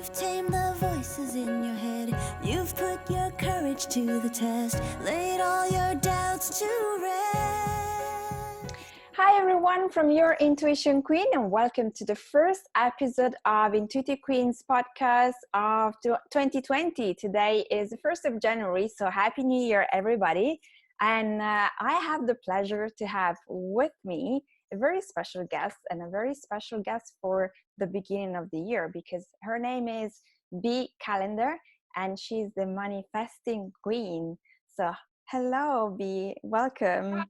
You've tamed the voices in your head. You've put your courage to the test. Laid all your doubts to rest. Hi everyone from your Intuition Queen, and welcome to the first episode of Intuitive Queens podcast of 2020. Today is the 1st of January, so Happy New Year everybody. And I have the pleasure to have with me a very special guest, and a very special guest for the beginning of the year, because her name is Bee Kalender and she's the manifesting queen. So hello Bee, welcome.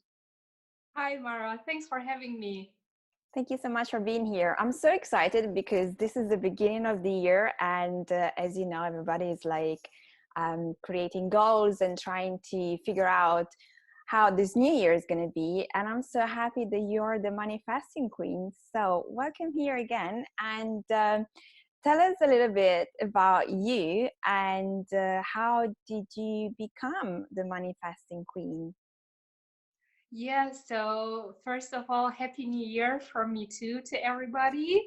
Hi, Mara. Thanks for having me. Thank you so much for being here. I'm so excited because this is the beginning of the year, and as you know, everybody is like creating goals and trying to figure out how this new year is going to be. And I'm so happy that you're the manifesting queen. So welcome here again, and tell us a little bit about you and how did you become the manifesting queen? Yeah, so first of all, Happy New Year from me too to everybody.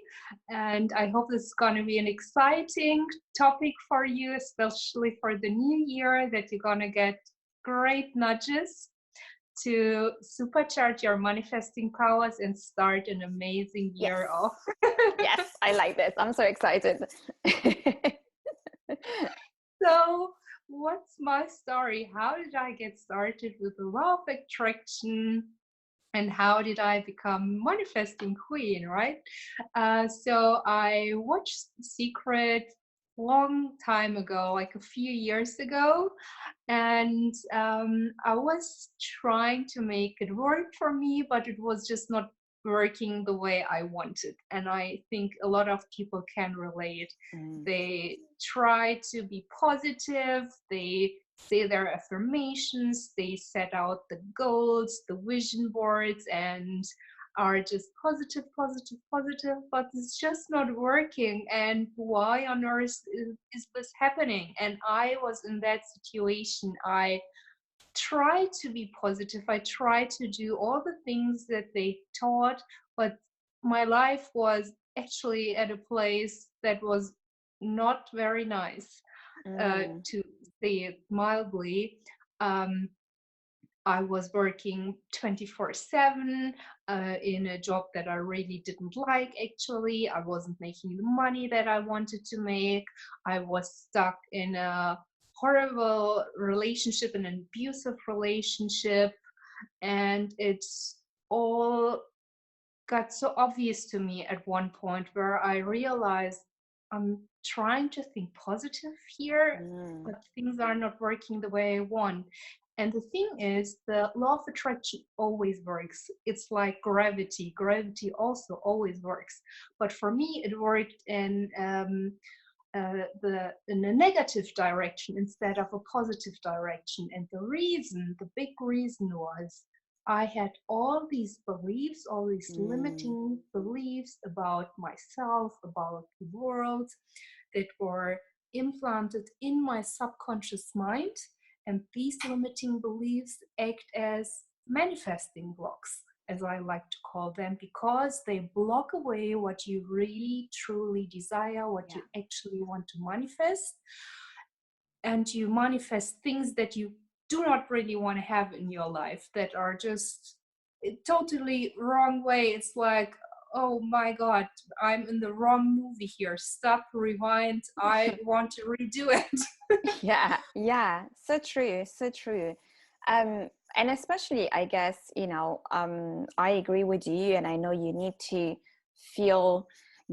And I hope this is going to be an exciting topic for you, especially for the new year, that you're going to get great nudges to supercharge your manifesting powers and start an amazing year off. Yes, I like this. I'm so excited. So, what's my story? How did I get started with the law of attraction? And how did I become manifesting queen, right? So I watched Secret long time ago, like a few years ago, and I was trying to make it work for me, but it was just not working the way I wanted. And I think a lot of people can relate. They try to be positive, they say their affirmations, they set out the goals, the vision boards, and are just positive, positive, positive, but it's just not working. And why on earth is this happening? And I was in that situation. I tried to be positive, I tried to do all the things that they taught, but my life was actually at a place that was not very nice, to say it mildly. Um, I was working 24/7 in a job that I really didn't like, actually. I wasn't making the money that I wanted to make. I was stuck in a horrible relationship, an abusive relationship. And it's all got so obvious to me at one point where I realized I'm trying to think positive here, but things are not working the way I want. And the thing is, the law of attraction always works. It's like gravity. Gravity also always works. But for me, it worked in in a negative direction instead of a positive direction. And the big reason was I had all these beliefs, all these limiting beliefs about myself, about the world, that were implanted in my subconscious mind. And these limiting beliefs act as manifesting blocks, as I like to call them, because they block away what you really truly desire, what you actually want to manifest. And you manifest things that you do not really want to have in your life, that are just totally wrong way. It's like, oh my God, I'm in the wrong movie here. Stop, rewind. I want to redo it. Yeah, so true, so true. And especially, I guess, I agree with you, and I know you need to feel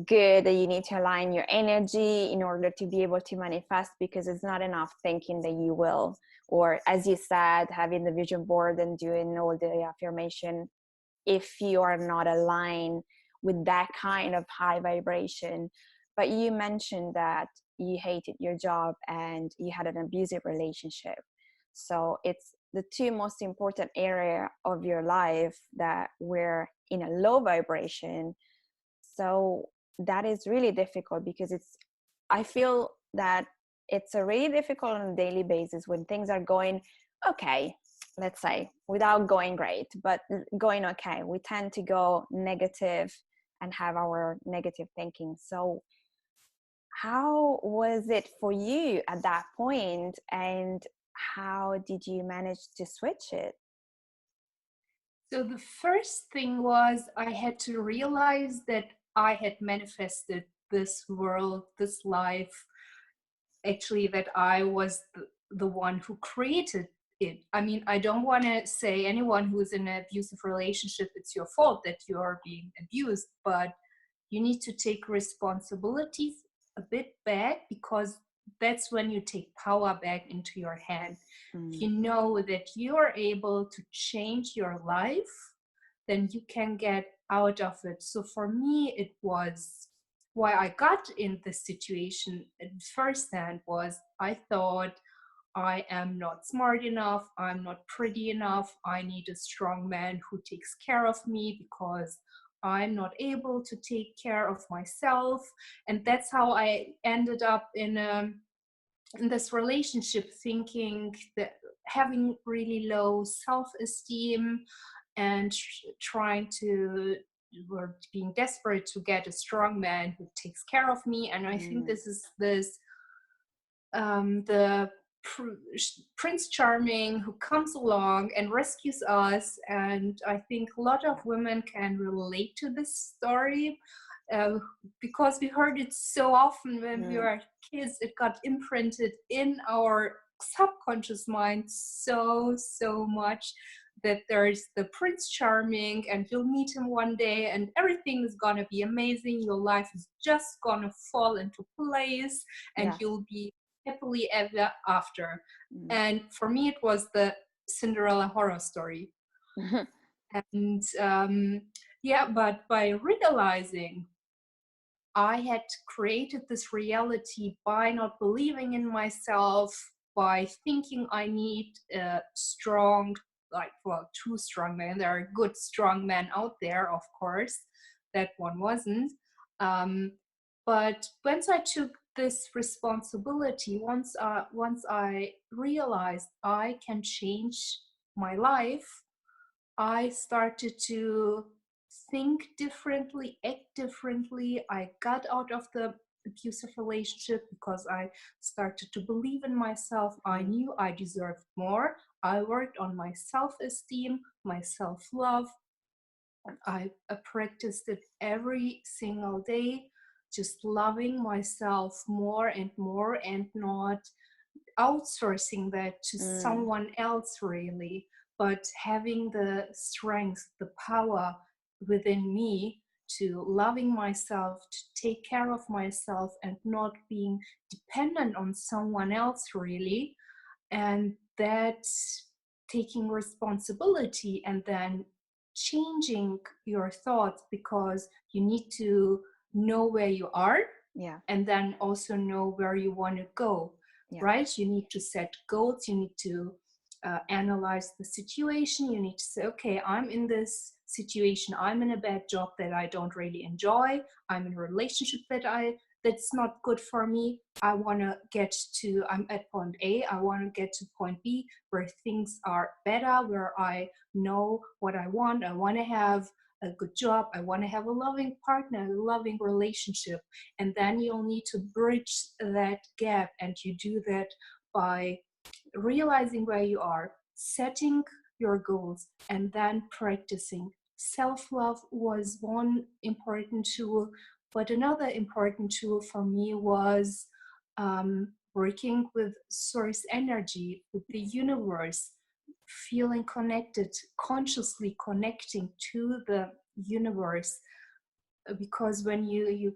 good, that you need to align your energy in order to be able to manifest, because it's not enough thinking that you will, or as you said, having the vision board and doing all the affirmation, if you are not aligned with that kind of high vibration. But you mentioned that you hated your job and you had an abusive relationship. So it's the two most important area of your life that were in a low vibration. So that is really difficult, because I feel that it's a really difficult on a daily basis when things are going okay, let's say, without going great, but going okay. We tend to go negative and have our negative thinking. So how was it for you at that point, and how did you manage to switch it? So the first thing was I had to realize that I had manifested this world, this life, actually, that I was the one who created it. I mean, I don't want to say anyone who's in an abusive relationship, it's your fault that you are being abused, but you need to take responsibilities a bit back, because that's when you take power back into your hand. If you know that you are able to change your life, then you can get out of it. So for me, it was why I got in this situation at first hand was I thought I am not smart enough, I'm not pretty enough, I need a strong man who takes care of me because I'm not able to take care of myself. And that's how I ended up in this relationship, thinking that having really low self-esteem and trying to, or being desperate to get a strong man who takes care of me. And I think this is the Prince Charming who comes along and rescues us. And I think a lot of women can relate to this story, uh, because we heard it so often when we were kids. It got imprinted in our subconscious mind so much, that there's the Prince Charming and you'll meet him one day and everything is gonna be amazing, your life is just gonna fall into place and you'll be happily ever after. And for me it was the Cinderella horror story. And yeah, but by realizing I had created this reality by not believing in myself, by thinking I need a strong, like, well, two strong men. There are good strong men out there, of course. That one wasn't. But once I took this responsibility, once I realized I can change my life, I started to think differently, act differently. I got out of the abusive relationship because I started to believe in myself. I knew I deserved more. I worked on my self-esteem, my self-love. I practiced it every single day, just loving myself more and more, and not outsourcing that to someone else, really, but having the strength, the power within me to loving myself, to take care of myself, and not being dependent on someone else, really. And that taking responsibility and then changing your thoughts, because you need to know where you are, and then also know where you want to go. Right? You need to set goals, you need to analyze the situation, you need to say, okay, I'm in this situation, I'm in a bad job that I don't really enjoy, I'm in a relationship that's not good for me. I'm at point A, I want to get to point B where things are better, where I know what I want to have a good job, I want to have a loving partner, a loving relationship. And then you'll need to bridge that gap, and you do that by realizing where you are, setting your goals, and then practicing. Self-love was one important tool, but another important tool for me was working with source energy, with the universe, feeling connected, consciously connecting to the universe. Because when you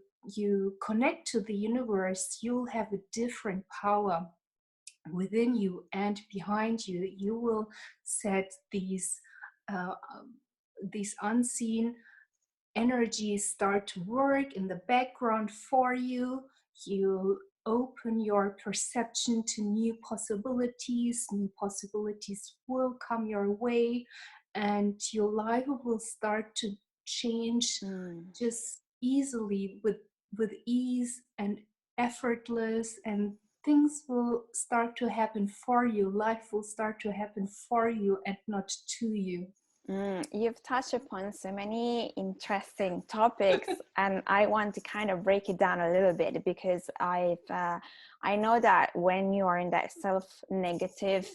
connect to the universe, you'll have a different power within you and behind you. You will set uh, these unseen energies start to work in the background for you. You open your perception to new possibilities. New possibilities will come your way, and your life will start to change just easily, with ease and effortless, and things will start to happen for you. Life will start to happen for you and not to you. You've touched upon so many interesting topics, and I want to kind of break it down a little bit because I know that when you are in that self-negative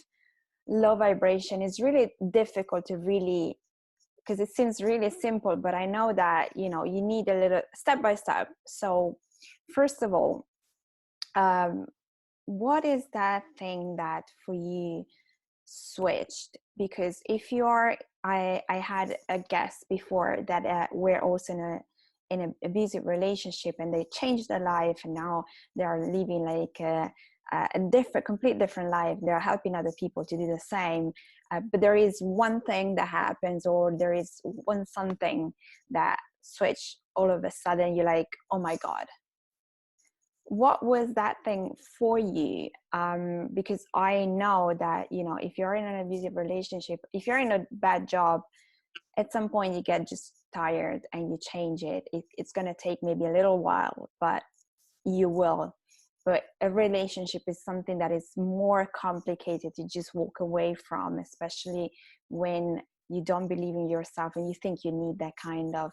low vibration, it's really difficult to really, because it seems really simple, but I know that you need a little step by step. So, first of all, um, what is that thing that for you switched? Because if you are, I had a guest before that we're also in an abusive relationship, and they changed their life, and now they are living like a different, complete different life. They're helping other people to do the same, but there is one thing that happens, or there is one something that switch all of a sudden. You're like, oh my god, what was that thing for you? Because I know that if you're in an abusive relationship, if you're in a bad job, at some point you get just tired and you change it's going to take maybe a little while, but you will. But a relationship is something that is more complicated to just walk away from, especially when you don't believe in yourself and you think you need that kind of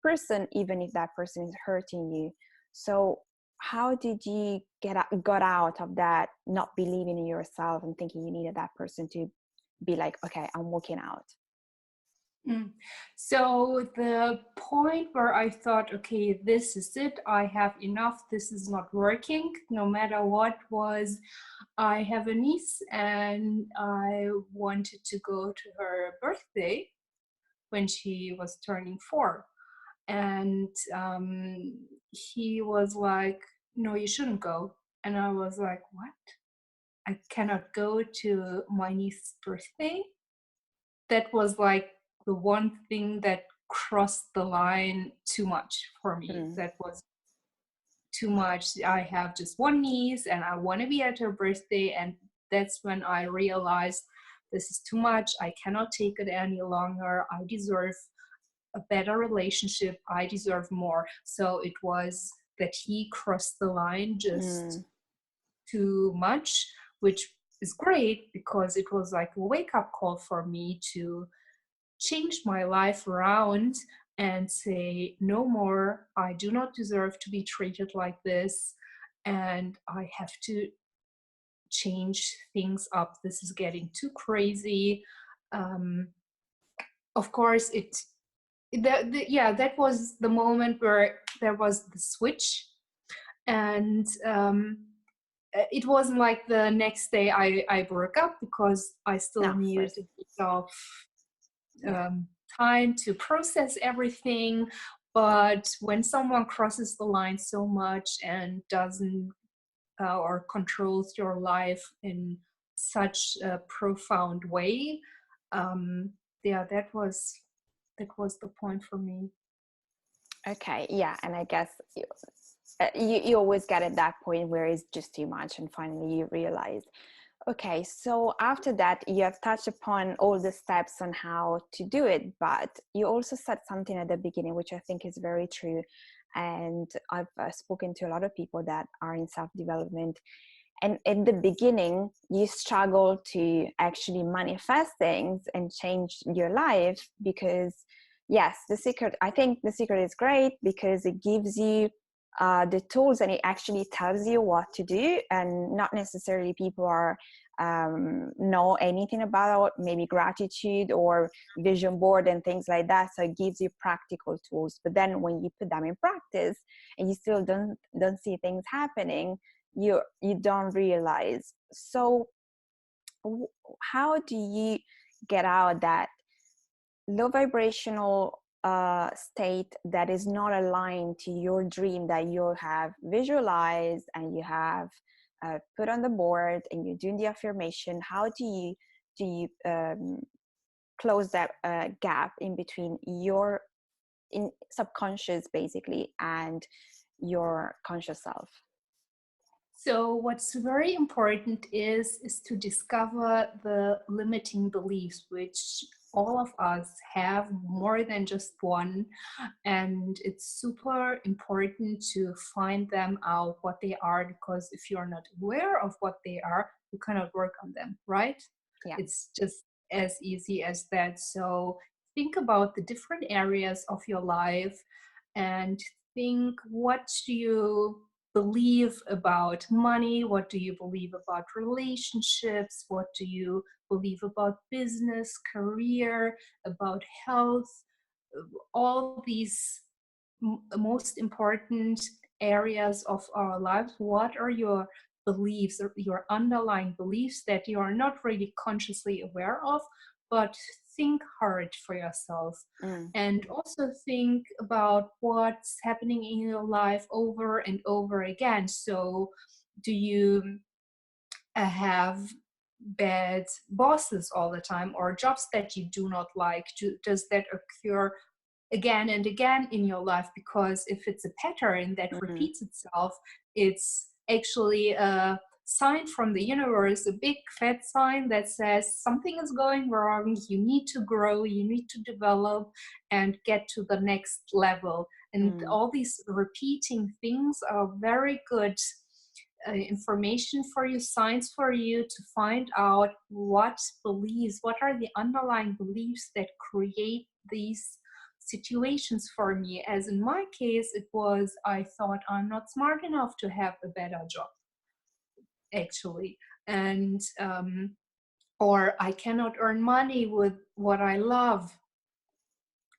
person, even if that person is hurting you. So how did you got out of that not believing in yourself and thinking you needed that person to be like, okay, I'm walking out? So the point where I thought, okay, this is it, I have enough, this is not working, no matter what, was I have a niece and I wanted to go to her birthday when she was turning 4. And he was like, no, you shouldn't go. And I was like, what? I cannot go to my niece's birthday? That was like the one thing that crossed the line too much for me. That was too much. I have just one niece and I want to be at her birthday. And that's when I realized this is too much. I cannot take it any longer. I deserve a better relationship. I deserve more. So it was that he crossed the line just too much, which is great because it was like a wake-up call for me to change my life around and say, no more, I do not deserve to be treated like this, and I have to change things up. This is getting too crazy. Of course, that was the moment where there was the switch, and it wasn't like the next day I broke up, because I still needed a bit of time to process everything. But when someone crosses the line so much and doesn't or controls your life in such a profound way, that was the point for me. Okay, yeah, and I guess you always get at that point where it's just too much, and finally you realize. Okay, so after that, you have touched upon all the steps on how to do it, but you also said something at the beginning, which I think is very true. And I've spoken to a lot of people that are in self-development. And in the beginning, you struggle to actually manifest things and change your life because, yes, I think the secret is great because it gives you the tools and it actually tells you what to do, and not necessarily people are know anything about maybe gratitude or vision board and things like that. So it gives you practical tools, but then when you put them in practice and you still don't see things happening, you don't realize. So how do you get out that low vibrational state that is not aligned to your dream that you have visualized and you have put on the board and you're doing the affirmation? How do you close that gap in between your subconscious basically and your conscious self? So what's very important is to discover the limiting beliefs, which all of us have, more than just one. And it's super important to find them out, what they are, because if you're not aware of what they are, you cannot work on them, right? Yeah. It's just as easy as that. So think about the different areas of your life and think, what do you believe about money? What do you believe about relationships? What do you believe about business, career, about health? All these most important areas of our lives. What are your beliefs or your underlying beliefs that you are not really consciously aware of, but think hard for yourself? Mm. And also think about what's happening in your life over and over again. So do you have bad bosses all the time, or jobs that you do not like? Does that occur again and again in your life? Because if it's a pattern that Mm. repeats itself, it's actually a sign from the universe, a big fat sign that says something is going wrong. You need to grow, you need to develop and get to the next level. And Mm. all these repeating things are very good information for you, signs for you to find out what beliefs, what are the underlying beliefs that create these situations for me. As in my case, it was, I thought I'm not smart enough to have a better job, actually. And or I cannot earn money with what I love,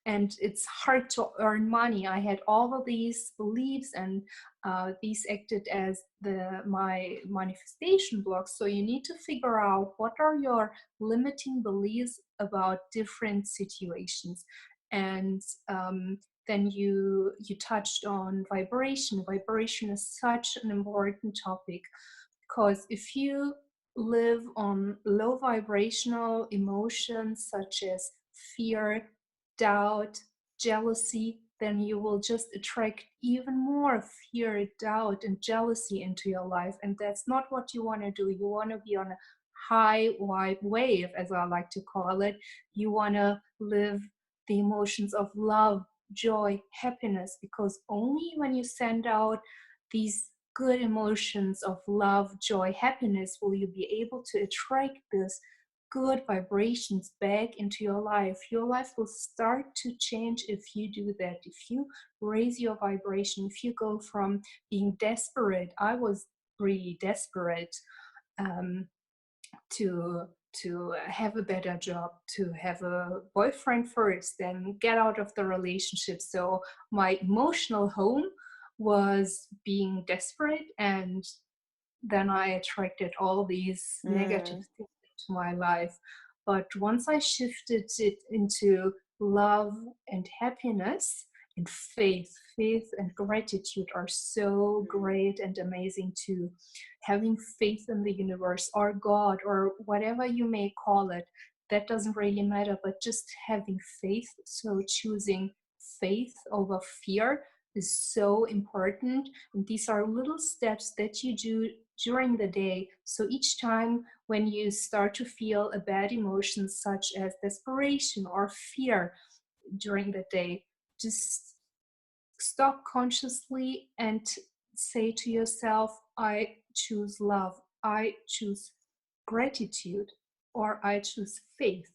and it's hard to earn money. I had all of these beliefs, and these acted as my manifestation blocks. So you need to figure out what are your limiting beliefs about different situations. And then you touched on vibration. Vibration is such an important topic, because if you live on low vibrational emotions such as fear, doubt, jealousy, then you will just attract even more fear, doubt, and jealousy into your life. And that's not what you want to do. You want to be on a high wide wave, as I like to call it. You want to live the emotions of love, joy, happiness, because only when you send out these good emotions of love, joy, happiness will you be able to attract this good vibrations back into your life. Your life will start to change if you do that. If you raise your vibration, if you go from being desperate, I was really desperate, um, to have a better job, to have a boyfriend first, then get out of the relationship. So my emotional home was being desperate, and then I attracted all these negative Mm. things into my life. But once I shifted it into love and happiness and faith and gratitude are so great and amazing too. Having faith in the universe or God or whatever you may call it, that doesn't really matter, but just having faith. So choosing faith over fear is so important. And these are little steps that you do during the day. So each time when you start to feel a bad emotion such as desperation or fear during the day, just stop consciously and say to yourself, I choose love, I choose gratitude, or I choose faith.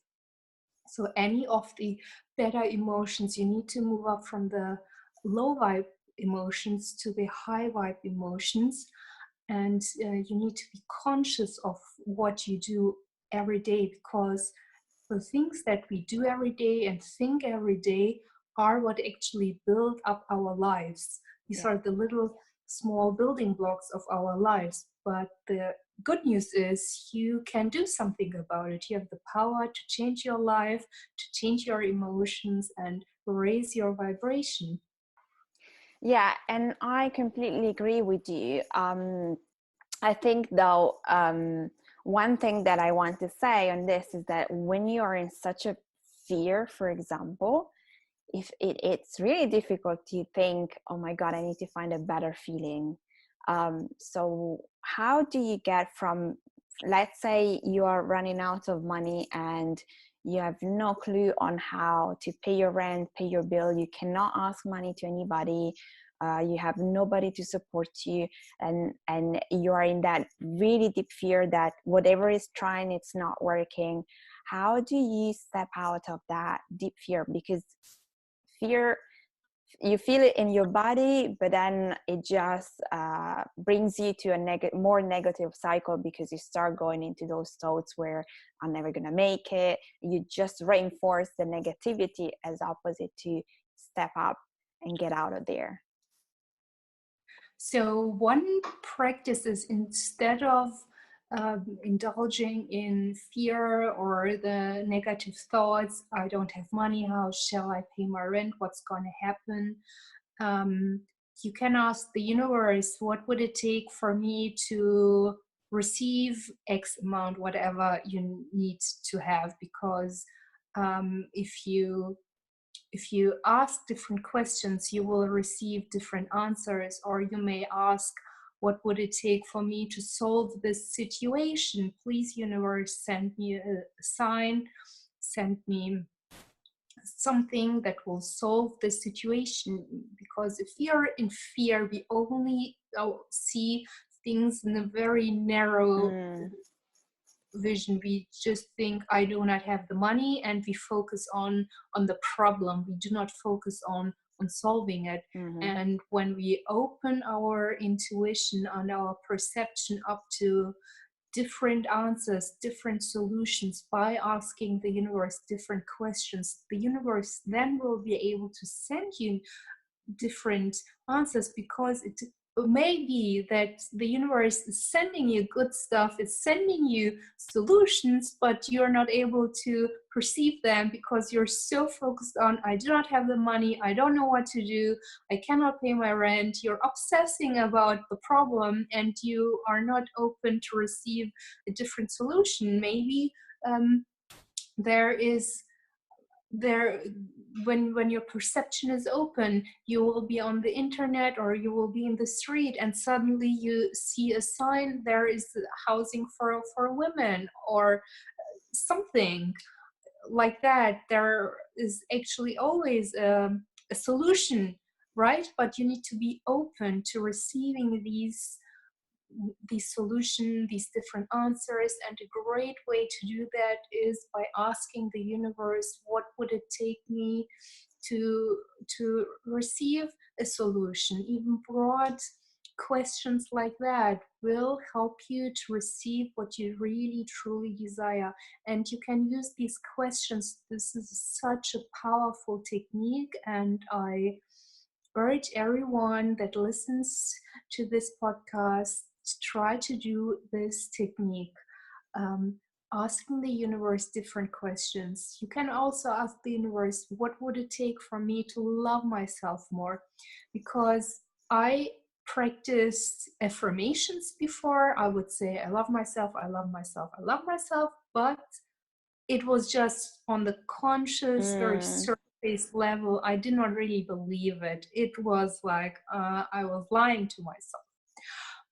So any of the better emotions, you need to move up from the low vibe emotions to the high vibe emotions. And you need to be conscious of what you do every day, because the things that we do every day and think every day are what actually build up our lives. These Yeah. are the little small building blocks of our lives. But the good news is you can do something about it. You have the power to change your life, to change your emotions, and raise your vibration. Yeah, and I completely agree with you. I think though, one thing that I want to say on this is that when you are in such a fear, for example, if it's really difficult to think, oh my God, I need to find a better feeling. So how do you get from, let's say you are running out of money and you have no clue on how to pay your rent, pay your bill, you cannot ask money to anybody, you have nobody to support you, and you are in that really deep fear that whatever is trying, it's not working. How do you step out of that deep fear? Because fear, you feel it in your body, but then it just brings you to a more negative cycle, because you start going into those thoughts where I'm never gonna make it. You just reinforce the negativity as opposite to step up and get out of there. So one practice is, instead of indulging in fear or the negative thoughts, I don't have money, how shall I pay my rent, what's going to happen? You can ask the universe, what would it take for me to receive X amount, whatever you need to have? Because if you ask different questions, you will receive different answers. Or you may ask, what would it take for me to solve this situation? Please, universe, send me a sign, send me something that will solve the situation. Because if we are in fear, we only see things in a very narrow vision. We just think, I do not have the money, and we focus on the problem. We do not focus on solving it. And when we open our intuition and our perception up to different answers, different solutions, by asking the universe different questions, the universe then will be able to send you different answers. Because it may be that the universe is sending you good stuff, it's sending you solutions, but you're not able to perceive them because you're so focused on, I do not have the money, I don't know what to do, I cannot pay my rent. You're obsessing about the problem, and you are not open to receive a different solution. Maybe when your perception is open, you will be on the internet or you will be in the street, and suddenly you see a sign, there is housing for women, or something like that. There is actually always a solution, right? But you need to be open to receiving these solutions, these different answers. And a great way to do that is by asking the universe, what would it take me to receive a solution? Even broad questions like that will help you to receive what you really truly desire. And you can use these questions. This is such a powerful technique, and I urge everyone that listens to this podcast to try to do this technique, asking the universe different questions. You can also ask the universe, what would it take for me to love myself more? Because I practiced affirmations before. I would say, I love myself, I love myself, I love myself, but it was just on the conscious, very surface level. I did not really believe it. It was like I was lying to myself.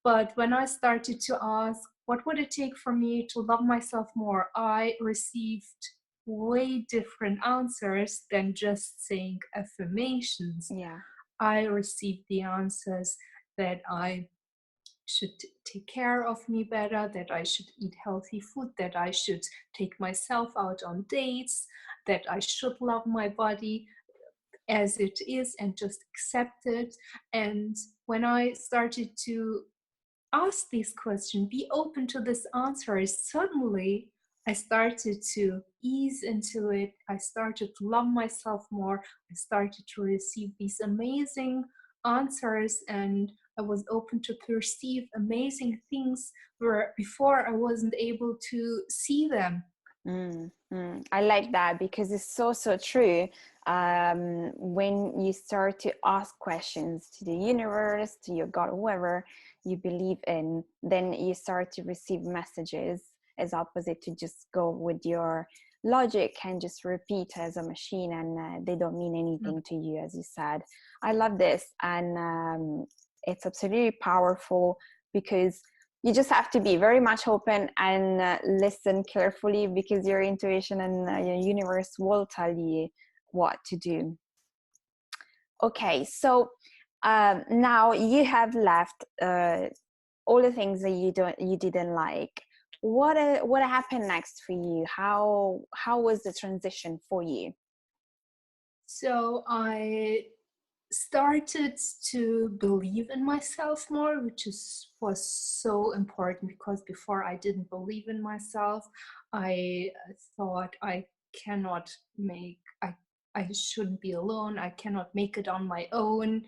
But when I started to ask, what would it take for me to love myself more, I received way different answers than just saying affirmations. Yeah. I received the answers that I should take care of me better, that I should eat healthy food, that I should take myself out on dates, that I should love my body as it is and just accept it. And when I started to ask these questions, be open to this answer, suddenly I started to ease into it. I started to love myself more. I started to receive these amazing answers, and I was open to perceive amazing things where before I wasn't able to see them. I like that, because it's so true. When you start to ask questions to the universe, to your God, whoever you believe in, then you start to receive messages, as opposite to just go with your logic and just repeat as a machine, and they don't mean anything to you, as you said. I love this, and it's absolutely powerful, because you just have to be very much open and listen carefully, because your intuition and your universe will tell you what to do. Okay, so now you have left all the things that you didn't like. what happened next for you? How was the transition for you? So I started to believe in myself more, which was so important, because before I didn't believe in myself. I thought I cannot make I shouldn't be alone. I cannot make it on my own.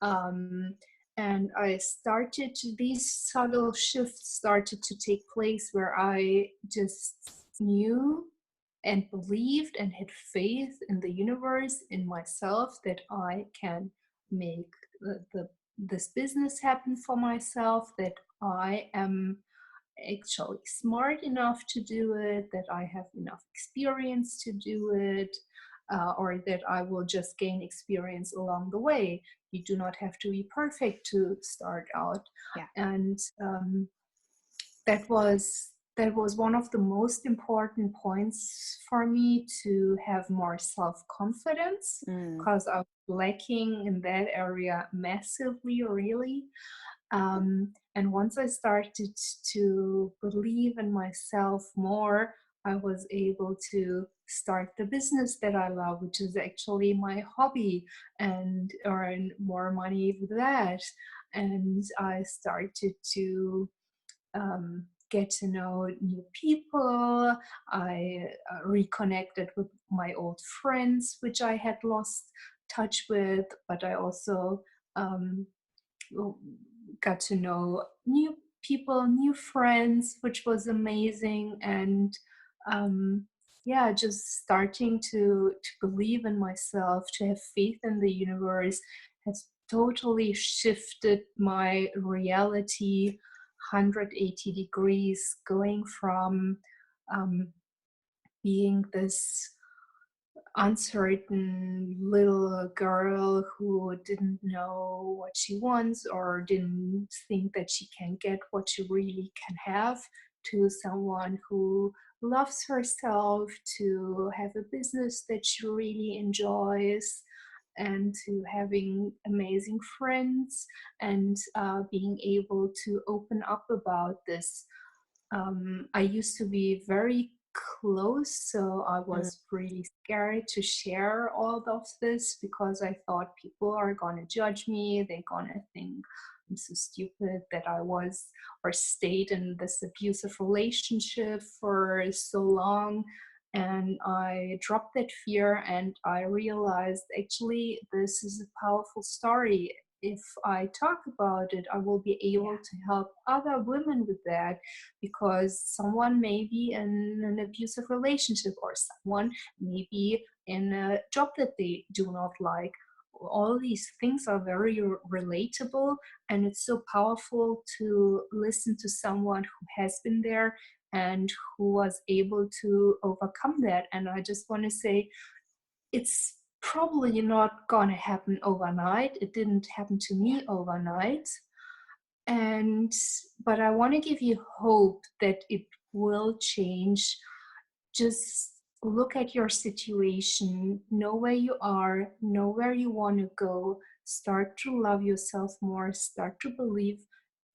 Um, and I started these subtle shifts started to take place where I just knew and believed and had faith in the universe, in myself, that I can make this business happen for myself, that I am actually smart enough to do it, that I have enough experience to do it, or that I will just gain experience along the way. You do not have to be perfect to start out. Yeah. And that was one of the most important points for me, to have more self-confidence, because I was lacking in that area massively, really. And once I started to believe in myself more, I was able to start the business that I love, which is actually my hobby, and earn more money with that. And I started to get to know new people. I reconnected with my old friends, which I had lost touch with, but I also um, got to know new people, new friends, which was amazing. And yeah, just starting to believe in myself, to have faith in the universe, has totally shifted my reality 180 degrees, going from being this uncertain little girl who didn't know what she wants, or didn't think that she can get what she really can have, to someone who loves herself, to have a business that she really enjoys, and to having amazing friends, and being able to open up about this. I used to be very close, so I was really scared to share all of this, because I thought people are gonna judge me. They're gonna think I'm so stupid that I was or stayed in this abusive relationship for so long. And I dropped that fear, and I realized, actually, this is a powerful story. If I talk about it, I will be able to help other women with that, because someone may be in an abusive relationship, or someone may be in a job that they do not like. All these things are very relatable, and it's so powerful to listen to someone who has been there and who was able to overcome that. And I just want to say, it's probably not going to happen overnight. It didn't happen to me overnight. And but I want to give you hope that it will change. Just look at your situation, know where you are, know where you want to go, start to love yourself more, start to believe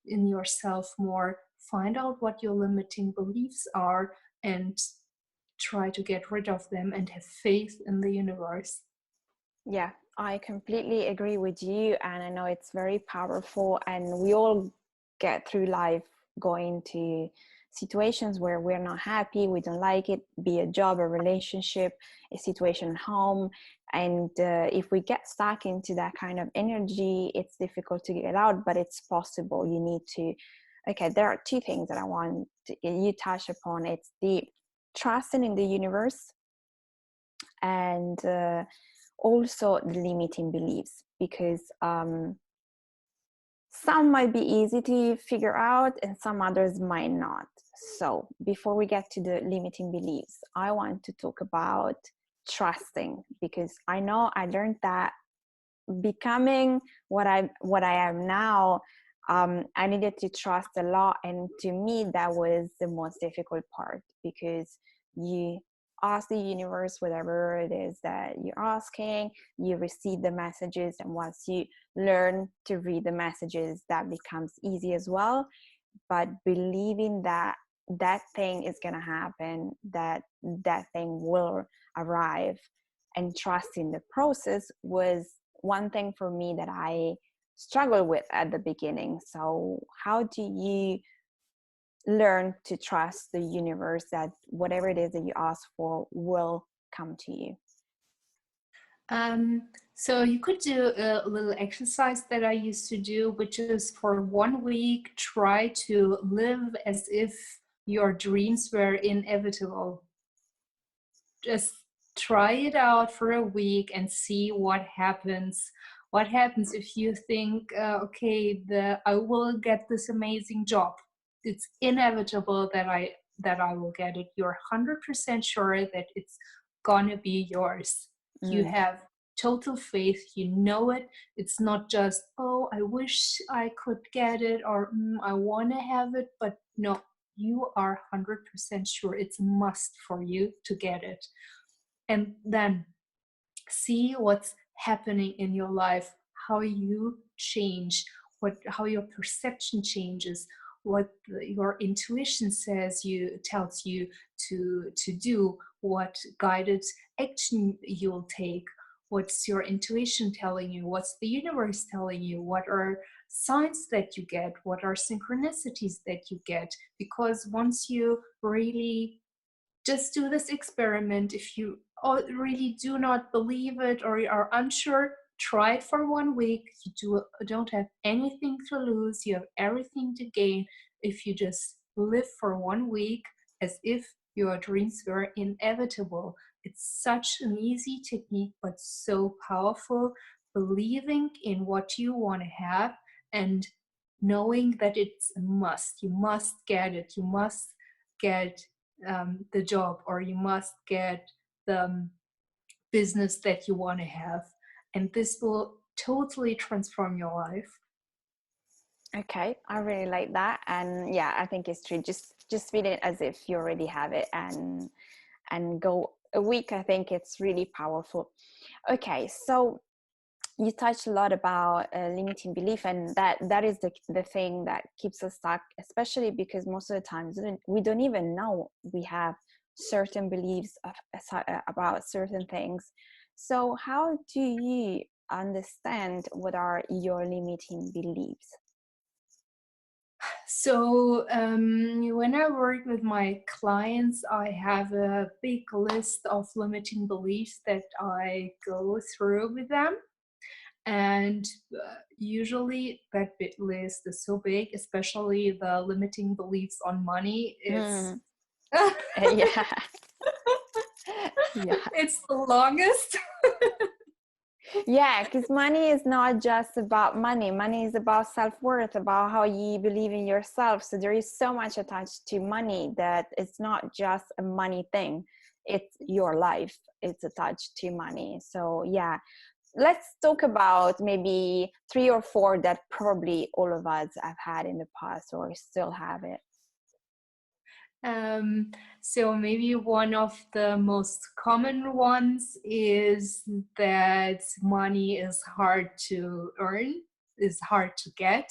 in yourself more, find out what your limiting beliefs are, and try to get rid of them, and have faith in the universe. Yeah, I completely agree with you, and I know it's very powerful, and we all get through life going to situations where we're not happy, we don't like it, be a job, a relationship, a situation at home. And if we get stuck into that kind of energy, it's difficult to get out, but it's possible. You need to, okay, there are two things that I want you touch upon. It's the trusting in the universe, and also the limiting beliefs, because some might be easy to figure out and some others might not. So before we get to the limiting beliefs, I want to talk about trusting, because I know I learned that becoming what I am now, I needed to trust a lot, and to me that was the most difficult part, because you ask the universe whatever it is that you're asking, you receive the messages, and once you learn to read the messages, that becomes easy as well. But believing that that thing is going to happen, that thing will arrive. And trusting the process was one thing for me that I struggled with at the beginning. So how do you learn to trust the universe that whatever it is that you ask for will come to you? So you could do a little exercise that I used to do, which is for 1 week, try to live as if your dreams were inevitable. Just try it out for a week and see what happens. What happens if you think, okay, I will get this amazing job. It's inevitable that I will get it. You're 100% sure that it's gonna be yours. You have total faith, you know it. It's not just, oh, I wish I could get it, or I want to have it, but no, you are 100% sure it's a must for you to get it. And then see what's happening in your life, how you change, how your perception changes, what your intuition tells you to do, what guided action you'll take, what's your intuition telling you, what's the universe telling you, what are signs that you get, what are synchronicities that you get. Because once you really just do this experiment, if you really do not believe it or are unsure, try it for 1 week. You don't have anything to lose, you have everything to gain if you just live for 1 week as if your dreams were inevitable. It's such an easy technique, but so powerful. Believing in what you want to have and knowing that it's a must. You must get it. You must get the job, or you must get the business that you want to have. And this will totally transform your life. Okay, I really like that. And yeah, I think it's true. Just feel it as if you already have it, and go a week. I think it's really powerful. Okay, so you touched a lot about limiting belief, and that is the thing that keeps us stuck, especially because most of the times we don't even know we have certain beliefs about certain things. So how do you understand what are your limiting beliefs? So when I work with my clients, I have a big list of limiting beliefs that I go through with them. And usually that list is so big, especially the limiting beliefs on money. It's Yeah. Yeah. It's the longest. Yeah, because money is not just about money. Money is about self-worth, about how you believe in yourself. So there is so much attached to money that it's not just a money thing. It's your life. It's attached to money. So yeah, let's talk about maybe 3 or 4 that probably all of us have had in the past or still have it. So maybe one of the most common ones is that money is hard to earn, is hard to get.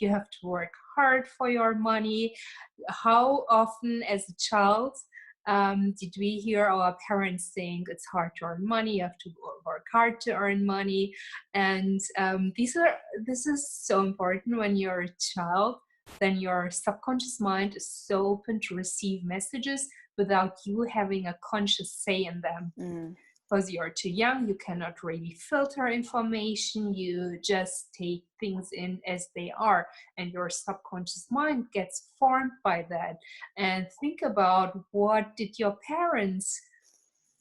You have to work hard for your money. How often as a child did we hear our parents saying it's hard to earn money, you have to work hard to earn money? And this is so important when you're a child. Then your subconscious mind is so open to receive messages without you having a conscious say in them. Because you're too young, you cannot really filter information, you just take things in as they are, and your subconscious mind gets formed by that. And think about, what did your parents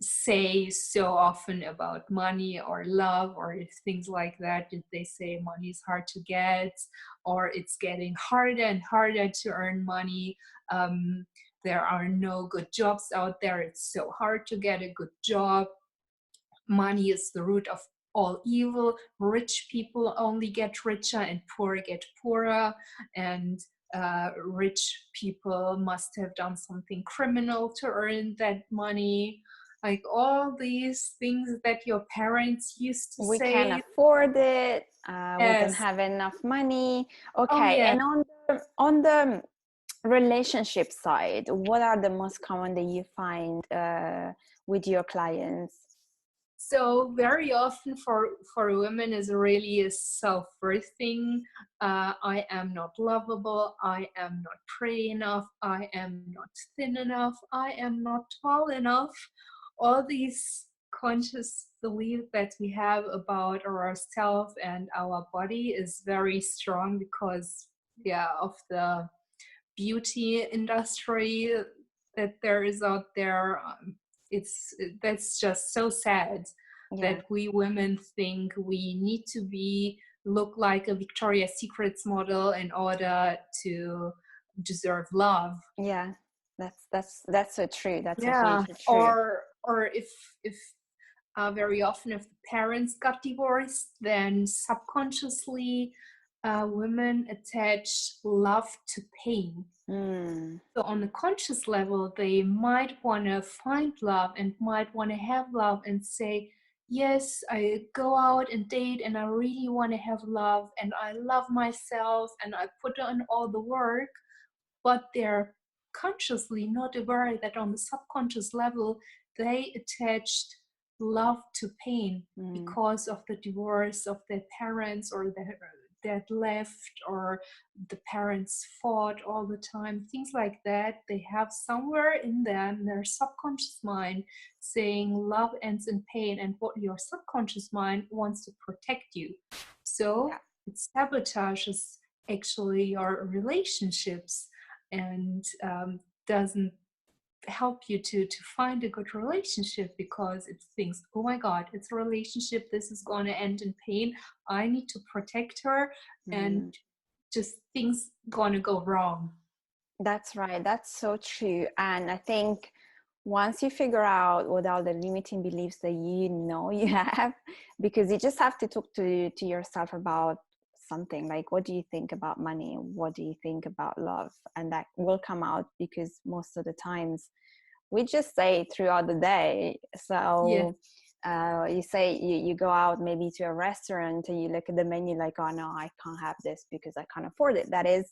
say so often about money or love or things like that? Did they say money is hard to get, or it's getting harder and harder to earn money? There are no good jobs out there, it's so hard to get a good job. Money is the root of all evil. Rich people only get richer and poor get poorer, and rich people must have done something criminal to earn that money. Like all these things that your parents used to We say. can't afford it. We don't Yes. have enough money. Oh, Okay, yeah. and on the relationship side, what are the most common that you find with your clients? So very often for women is really a self-worth thing. I am not lovable. I am not pretty enough. I am not thin enough. I am not tall enough. All these conscious beliefs that we have about ourselves and our body is very strong because, yeah, of the beauty industry that there is out there. It's That's just so sad Yeah, that we women think we need to look like a Victoria's Secrets model in order to deserve love. yeah, that's so true. That's Yeah, absolutely true. or if very often if the parents got divorced, then subconsciously women attach love to pain. Mm, So on the conscious level, they might want to find love and might want to have love and say, yes, I go out and date and I really want to have love and I love myself and I put on all the work, but they're consciously not aware that on the subconscious level, they attached love to pain mm, because of the divorce of their parents or their dad left or the parents fought all the time, things like that. They have somewhere in them, their subconscious mind, saying love ends in pain, and what your subconscious mind wants to protect you. So yeah, it sabotages actually your relationships and doesn't help you to find a good relationship because it thinks, oh my god, it's a relationship, this is going to end in pain, I need to protect her, and mm. just things going to go wrong. That's right. That's so true. And I think once you figure out what are the limiting beliefs that you know you have, because you just have to talk to yourself about something like, what do you think about money? What do you think about love? And that will come out because most of the times we just say it throughout the day. Yes. So you say you go out maybe to a restaurant and you look at the menu like, oh no, I can't have this because I can't afford it. That is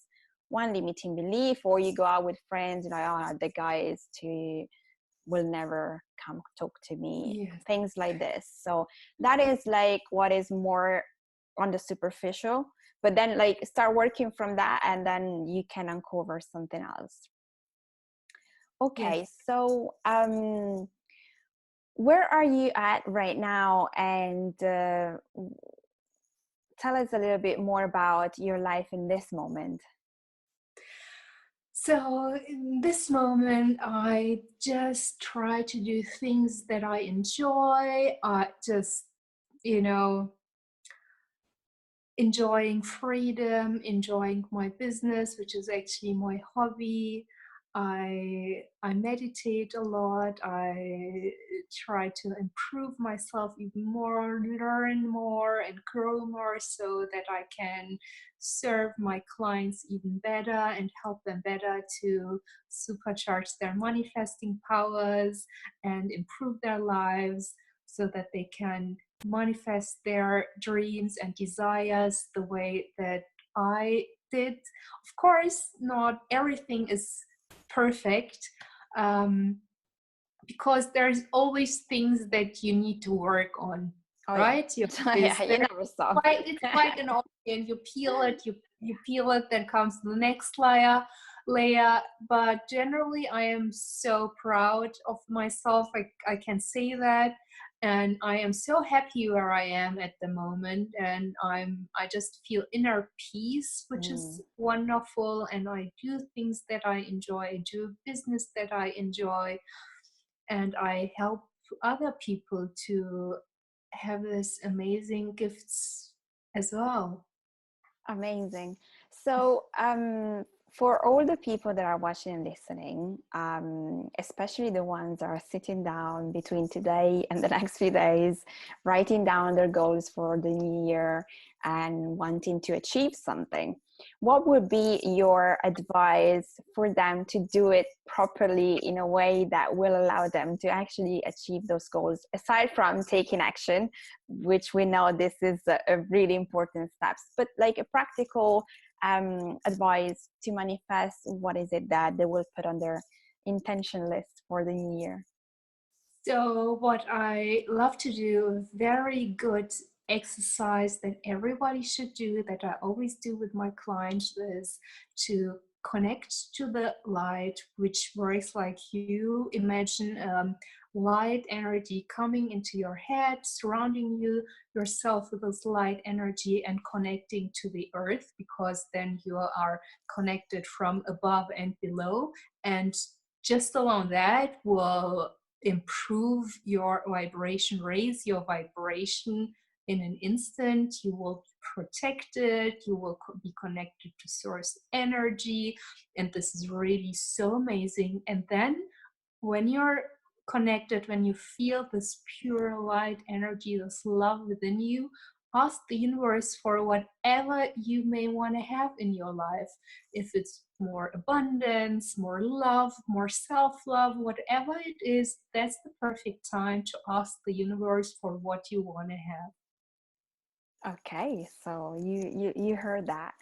one limiting belief. Or you go out with friends, you know, oh, the guy is too, will never come talk to me, Yes. things like this. So that is like what is more on the superficial, but then like start working from that and then you can uncover something else. Okay, Yes. so where are you at right now? And tell us a little bit more about your life in this moment. So in this moment, I just try to do things that I enjoy. I just, you know, enjoying freedom, enjoying my business, which is actually my hobby. I meditate a lot. I try to improve myself even more, learn more, and grow more so that I can serve my clients even better and help them better to supercharge their manifesting powers and improve their lives so that they can manifest their dreams and desires the way that I did. Of course, not everything is perfect, because there's always things that you need to work on, Oh yeah. right? Yeah, you never stop. It's quite an onion. You peel it, you peel it, then comes the next layer. But generally, I am so proud of myself. I can say that, and I am so happy where I am at the moment, and I just feel inner peace, which is wonderful. And I do things that I enjoy. I do business that I enjoy, and I help other people to have this amazing gifts as well. Amazing. So, for all the people that are watching and listening, especially the ones that are sitting down between today and the next few days, writing down their goals for the new year and wanting to achieve something, what would be your advice for them to do it properly in a way that will allow them to actually achieve those goals, aside from taking action, which we know this is a really important steps, but like a practical advice to manifest, what is it that they will put on their intention list for the new year? So what I love to do, a very good exercise that everybody should do, that I always do with my clients, is to connect to the light, which works like you imagine light energy coming into your head, surrounding yourself with this light energy, and connecting to the earth, because then you are connected from above and below. And just alone that will improve your vibration, raise your vibration in an instant. You will be protected, you will be connected to source energy, and this is really so amazing. And then when you're connected, when you feel this pure light energy, this love within you, ask the universe for whatever you may want to have in your life. If it's more abundance, more love, more self-love, whatever it is, that's the perfect time to ask the universe for what you want to have. Okay, so you heard that.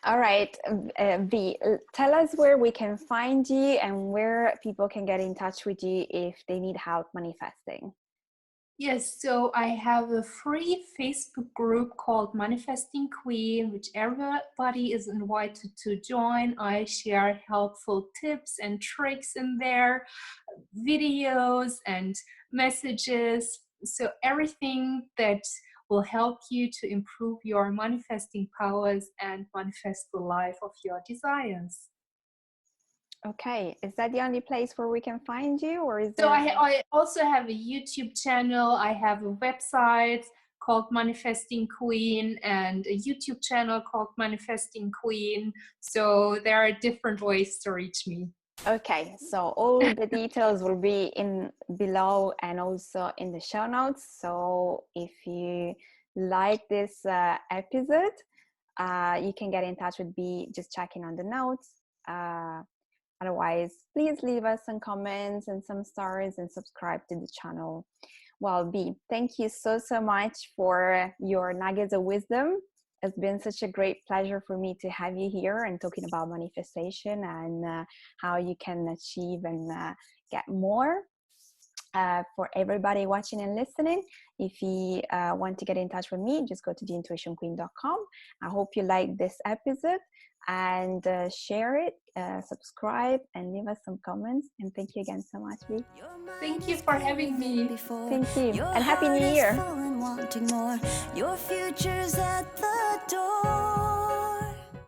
All right, V, tell us where we can find you and where people can get in touch with you if they need help manifesting. Yes, so I have a free Facebook group called Manifesting Queen, which everybody is invited to join. I share helpful tips and tricks in there, videos and messages. So everything that will help you to improve your manifesting powers and manifest the life of your desires. Okay, is that the only place where we can find you, or is So there? I also have a YouTube channel. I have a website called Manifesting Queen and a YouTube channel called Manifesting Queen. So there are different ways to reach me. Okay, so all the details will be in below and also in the show notes. So if you like this episode, you can get in touch with B, just checking on the notes. Otherwise, please leave us some comments and some stars and subscribe to the channel. Well, B, thank you so much for your nuggets of wisdom. It's been such a great pleasure for me to have you here and talking about manifestation and how you can achieve and get more. For everybody watching and listening, if you want to get in touch with me, just go to theintuitionqueen.com. I hope you like this episode and share it, subscribe, and leave us some comments. And thank you again so much, V. Thank you for having me. Thank you, and Happy New Year. Wanting more. Your future's at the door.